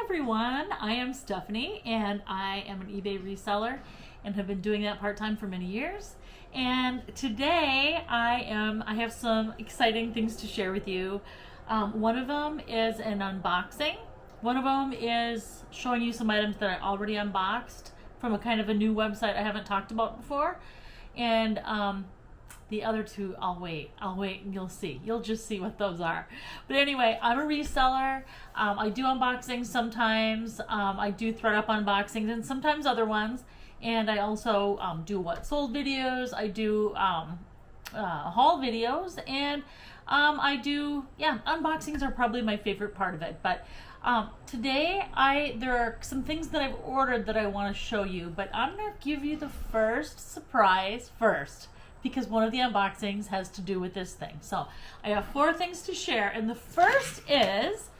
everyone, I am Stephanie and I am an eBay reseller and have been doing that part-time for many years. And today I have some exciting things to share with you. One of them is an unboxing. One of them is showing you some items that I already unboxed from a kind of a new website I haven't talked about before. And the other two, I'll wait and you'll see. You'll just see what those are. But anyway, I'm a reseller. I do unboxings sometimes. I do ThreadUp unboxings and sometimes other ones. And I also do what sold videos. I do haul videos, and I do, unboxings are probably my favorite part of it. But today there are some things that I've ordered that I want to show you, but I'm going to give you the first surprise first, because one of the unboxings has to do with this thing. So I have 4 things to share, and the first is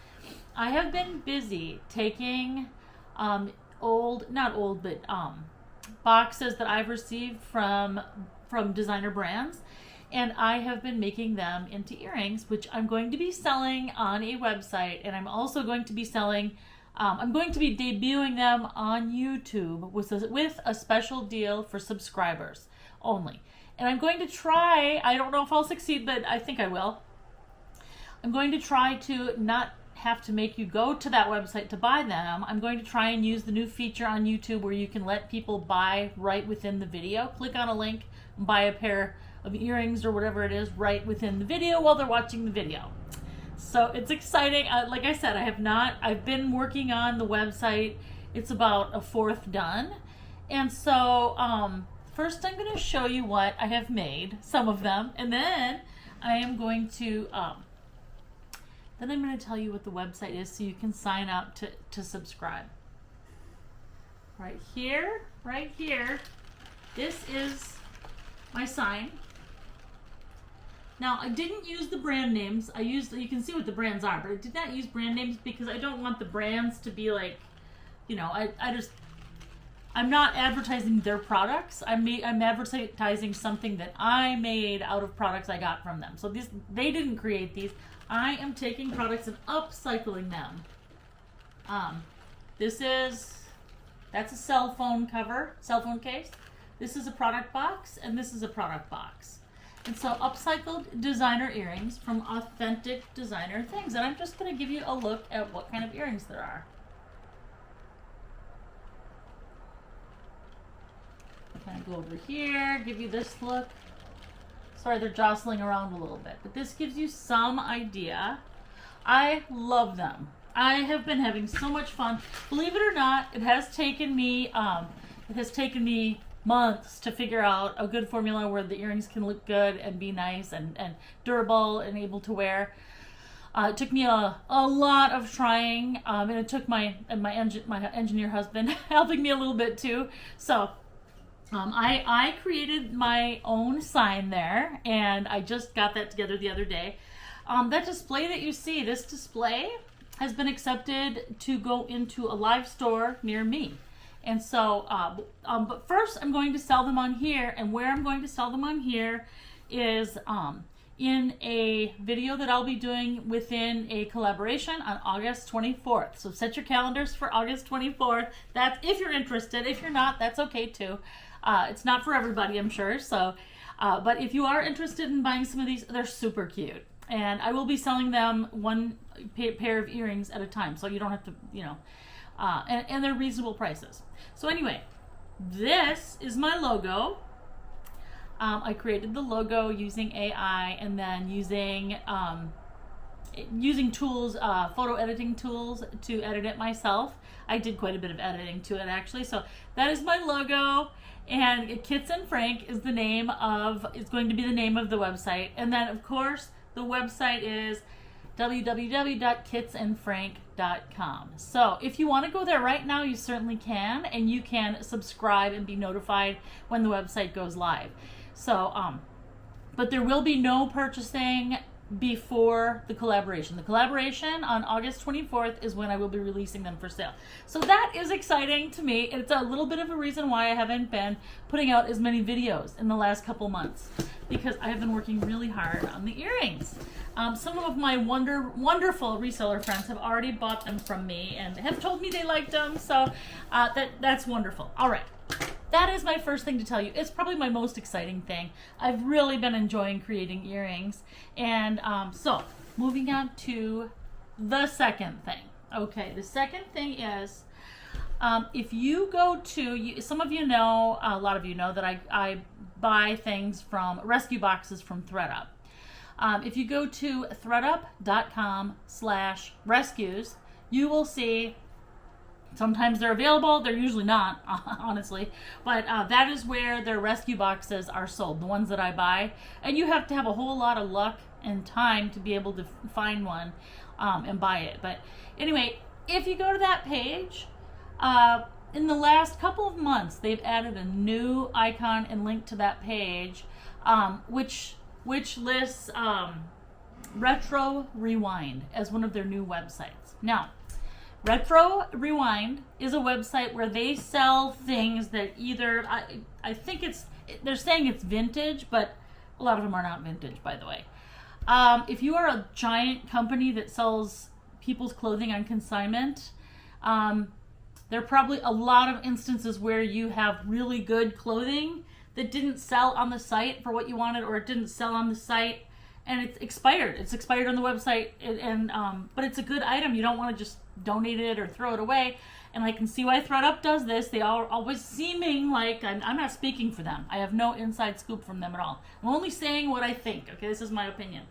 I have been busy taking boxes that I've received from designer brands, and I have been making them into earrings, which I'm going to be selling on a website, and I'm also going to be selling, I'm going to be debuting them on YouTube with a special deal for subscribers only. And I'm going to try, I don't know if I'll succeed, but I think I will. I'm going to try to not have to make you go to that website to buy them. I'm going to try and use the new feature on YouTube where you can let people buy right within the video. Click on a link and buy a pair of earrings or whatever it is right within the video while they're watching the video. So it's exciting. Like I said, I've been working on the website. It's about a fourth done. And so, first, I'm going to show you what I have made, some of them, and then I am going to tell you what the website is so you can sign up to subscribe. Right here, this is my sign. Now, I didn't use the brand names. You can see what the brands are, but I did not use brand names because I don't want the brands to be like, I'm not advertising their products. I'm advertising something that I made out of products I got from them. So they didn't create these. I am taking products and upcycling them. That's a cell phone case. This is a product box, and this is a product box. And so upcycled designer earrings from authentic designer things. And I'm just going to give you a look at what kind of earrings there are. Kind of go over here, give you this look. Sorry, they're jostling around a little bit, but this gives you some idea. I love them. I have been having so much fun. Believe it or not, it has taken me months to figure out a good formula where the earrings can look good and be nice and durable and able to wear. It took me a lot of trying, and it took my engineer husband helping me a little bit too. So I created my own sign there, and I just got that together the other day. That display that you see, this display has been accepted to go into a live store near me. And so, but first I'm going to sell them on here, and where I'm going to sell them on here is in a video that I'll be doing within a collaboration on August 24th. So set your calendars for August 24th. That's if you're interested. If you're not, that's okay too. It's not for everybody, I'm sure. So, but if you are interested in buying some of these, they're super cute. And I will be selling them one pair of earrings at a time. So you don't have to, and they're reasonable prices. So anyway, this is my logo. I created the logo using AI and then using tools, photo editing tools to edit it myself. I did quite a bit of editing to it actually. So that is my logo, and Kits and Frank is going to be the name of the website. And then of course the website is www.kitsandfrank.com. So if you want to go there right now, you certainly can, and you can subscribe and be notified when the website goes live. So, but there will be no purchasing before the collaboration. The collaboration on August 24th is when I will be releasing them for sale. So that is exciting to me. It's a little bit of a reason why I haven't been putting out as many videos in the last couple months, because I have been working really hard on the earrings. Some of my wonderful reseller friends have already bought them from me and have told me they liked them, so that's wonderful. All right. That is my first thing to tell you. It's probably my most exciting thing. I've really been enjoying creating earrings. And so, moving on to the second thing. Okay, the second thing is, if you go to, some of you know, a lot of you know that I buy things from, rescue boxes from ThredUp. If you go to thredup.com/rescues, you will see, sometimes they're available, they're usually not, honestly, but that is where their rescue boxes are sold, the ones that I buy, and you have to have a whole lot of luck and time to be able to find one and buy it. But anyway, if you go to that page, in the last couple of months, they've added a new icon and link to that page, which lists Retro Rewind as one of their new websites. Now, Retro Rewind is a website where they sell things that either, I think they're saying it's vintage, but a lot of them are not vintage, by the way. If you are a giant company that sells people's clothing on consignment, there are probably a lot of instances where you have really good clothing that didn't sell on the site for what you wanted, or it didn't sell on the site and it's expired. It's expired on the website, but it's a good item. You don't want to just donate it or throw it away. And I can see why ThredUp does this. They are always seeming like, I'm not speaking for them. I have no inside scoop from them at all. I'm only saying what I think. Okay, this is my opinion.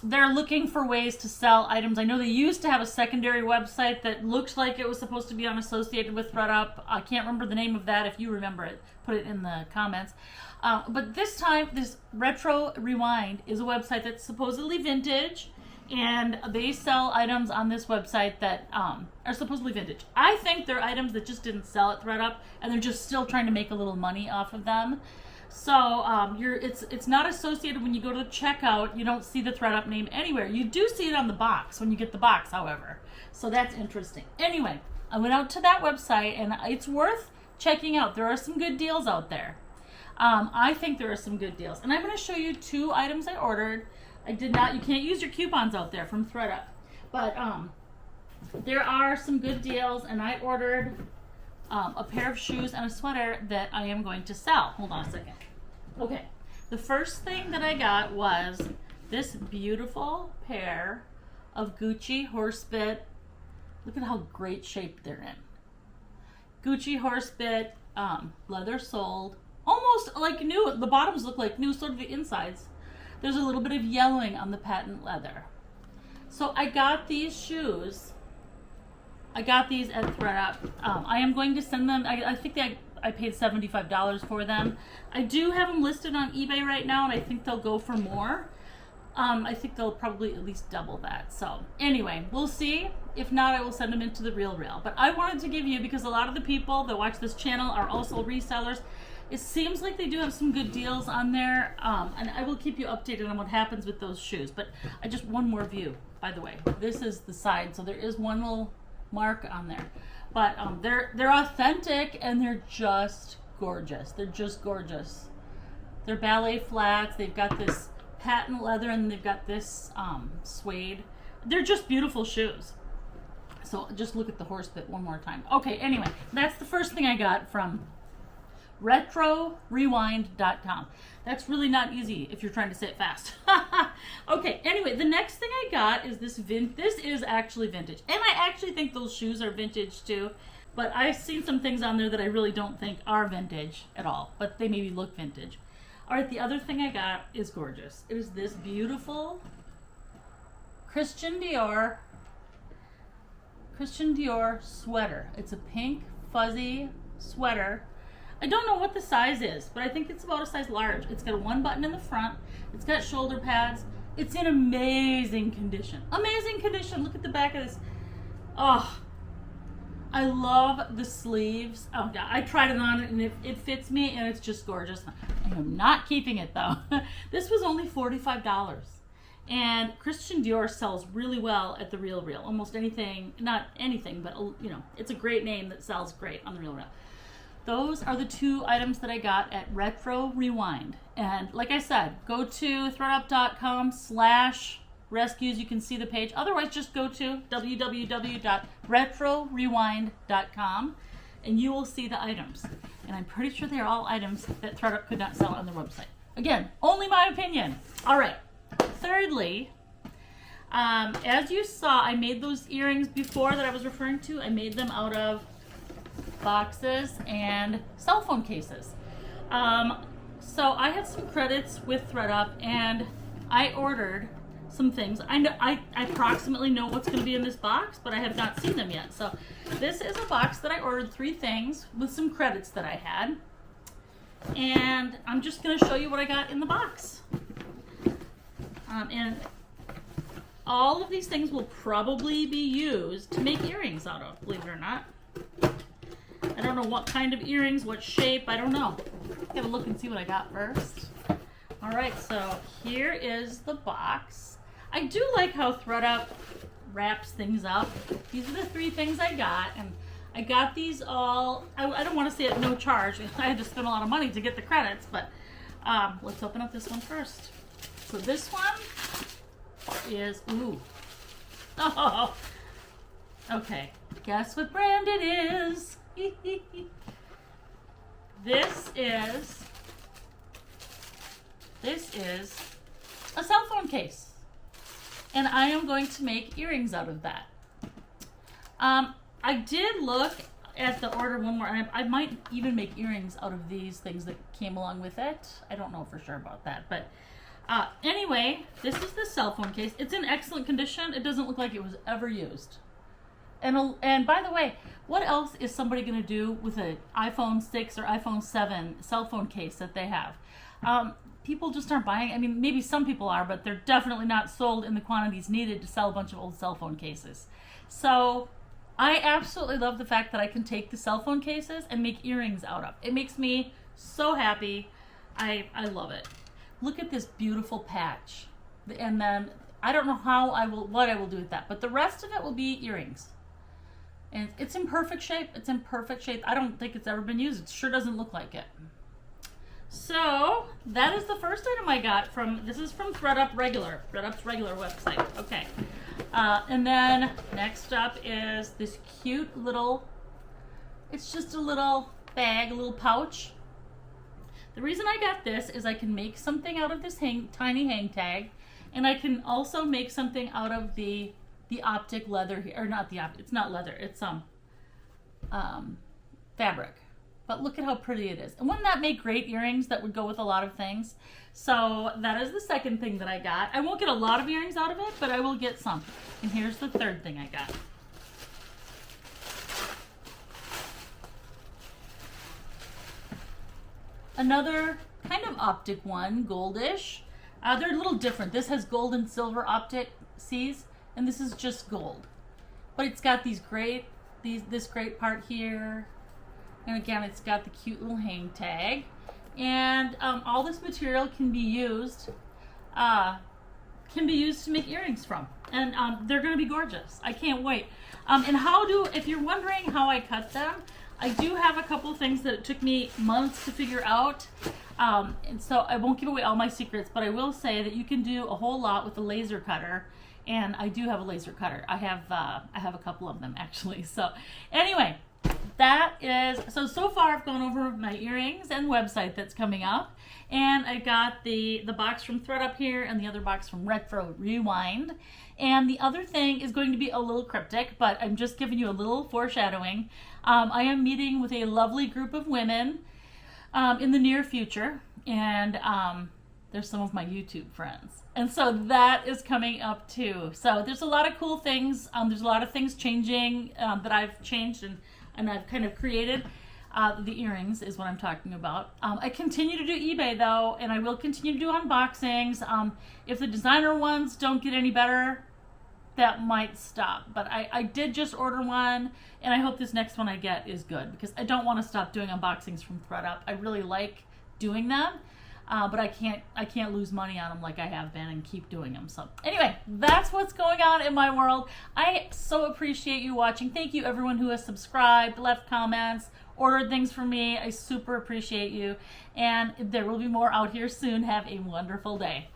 They're looking for ways to sell items. I know they used to have a secondary website that looked like it was supposed to be unassociated with ThredUp. I can't remember the name of that. If you remember it, put it in the comments. But this time, this Retro Rewind is a website that's supposedly vintage, and they sell items on this website that are supposedly vintage. I think they're items that just didn't sell at ThredUp, and they're just still trying to make a little money off of them. So it's not associated when you go to the checkout. You don't see the ThredUp name anywhere. You do see it on the box when you get the box, however. So that's interesting. Anyway, I went out to that website, and it's worth checking out. There are some good deals out there. I think there are some good deals. And I'm going to show you 2 items I ordered. I did not, you can't use your coupons out there from ThredUp. But there are some good deals, and I ordered a pair of shoes and a sweater that I am going to sell. Hold on a second. Okay, the first thing that I got was this beautiful pair of Gucci horsebit. Look at how great shape they're in. Gucci horsebit, leather soled, almost like new. The bottoms look like new, sort of the insides. There's a little bit of yellowing on the patent leather. So I got these shoes. I got these at ThredUp. I am going to send them. I think I paid $75 for them. I do have them listed on eBay right now, and I think they'll go for more. I think they'll probably at least double that. So anyway, we'll see. If not, I will send them into the Real Rail. But I wanted to give you, because a lot of the people that watch this channel are also resellers. It seems like they do have some good deals on there, and I will keep you updated on what happens with those shoes. But I just, one more view, by the way. This is the side, so there is one little mark on there. But they're authentic, and they're just gorgeous. They're just gorgeous. They're ballet flats. They've got this patent leather, and they've got this suede. They're just beautiful shoes. So just look at the horsebit one more time. Okay, anyway, that's the first thing I got from RetroRewind.com. That's really not easy if you're trying to say it fast. Okay, anyway, the next thing I got is this this is actually vintage. And I actually think those shoes are vintage too. But I've seen some things on there that I really don't think are vintage at all. But they maybe look vintage. Alright, the other thing I got is gorgeous. It is this beautiful Christian Dior sweater. It's a pink fuzzy sweater. I don't know what the size is, but I think it's about a size large. It's got one button in the front. It's got shoulder pads. It's in amazing condition. Amazing condition. Look at the back of this. Oh, I love the sleeves. Oh, yeah, I tried it on and it fits me, and it's just gorgeous. I am not keeping it, though. This was only $45. And Christian Dior sells really well at the Real Real. Almost anything, not anything, but it's a great name that sells great on the Real Real. Those are the 2 items that I got at Retro Rewind. And like I said, go to thredup.com/rescues. You can see the page. Otherwise, just go to www.retrorewind.com and you will see the items. And I'm pretty sure they're all items that ThreadUp could not sell on their website. Again, only my opinion. All right. Thirdly, as you saw, I made those earrings before that I was referring to. I made them out of boxes and cell phone cases. So I had some credits with ThreadUp and I ordered some things. I approximately know what's going to be in this box, but I have not seen them yet. So this is a box that I ordered 3 things with some credits that I had. And I'm just going to show you what I got in the box. And all of these things will probably be used to make earrings out of, believe it or not. I don't know what kind of earrings, what shape, I don't know. Have a look and see what I got first. All right, so here is the box. I do like how ThreadUp wraps things up. These are the 3 things I got, and I got these all, I don't want to say at no charge. I had to spend a lot of money to get the credits, but let's open up this one first. So this one is, ooh. Oh, okay. Guess what brand it is? This is a cell phone case. And I am going to make earrings out of that. I did look at the order one more, and I might even make earrings out of these things that came along with it. I don't know for sure about that, but anyway, this is the cell phone case. It's in excellent condition. It doesn't look like it was ever used. And by the way, what else is somebody going to do with an iPhone 6 or iPhone 7 cell phone case that they have? People just aren't buying. I mean, maybe some people are, but they're definitely not sold in the quantities needed to sell a bunch of old cell phone cases. So I absolutely love the fact that I can take the cell phone cases and make earrings out of. It makes me so happy. I love it. Look at this beautiful patch. And then I don't know what I will do with that, but the rest of it will be earrings. And it's in perfect shape. It's in perfect shape. I don't think it's ever been used. It sure doesn't look like it. So that is the first item I got this is from ThreadUp's regular website. Okay. And then next up is this cute little, it's just a little bag, a little pouch. The reason I got this is I can make something out of this tiny hang tag, and I can also make something out of the optic leather here, or not the optic, it's not leather, it's fabric. But look at how pretty it is. And wouldn't that make great earrings that would go with a lot of things? So that is the second thing that I got. I won't get a lot of earrings out of it, but I will get some. And here's the third thing I got. Another kind of optic one, goldish. They're a little different. This has gold and silver optic C's, and this is just gold. But it's got this great part here. And again, it's got the cute little hang tag. And all this material can be used to make earrings from. And they're going to be gorgeous. I can't wait. And if you're wondering how I cut them, I do have a couple things that it took me months to figure out. And so I won't give away all my secrets, but I will say that you can do a whole lot with a laser cutter. And I do have a laser cutter. I have a couple of them actually. So anyway, that is, so far I've gone over my earrings and website that's coming up. And I got the box from ThreadUp here and the other box from Retro Rewind. And the other thing is going to be a little cryptic, but I'm just giving you a little foreshadowing. I am meeting with a lovely group of women in the near future. And there's some of my YouTube friends. And so that is coming up too. So there's a lot of cool things. There's a lot of things changing that I've changed and I've kind of created. The earrings is what I'm talking about. I continue to do eBay though, and I will continue to do unboxings. If the designer ones don't get any better, that might stop. But I did just order one, and I hope this next one I get is good, because I don't want to stop doing unboxings from ThreadUp. I really like doing them. but I can't lose money on them like I have been and keep doing them. So anyway, that's what's going on in my world. I so appreciate you watching. Thank you everyone who has subscribed, left comments, ordered things from me. I super appreciate you, and there will be more out here soon. Have a wonderful day.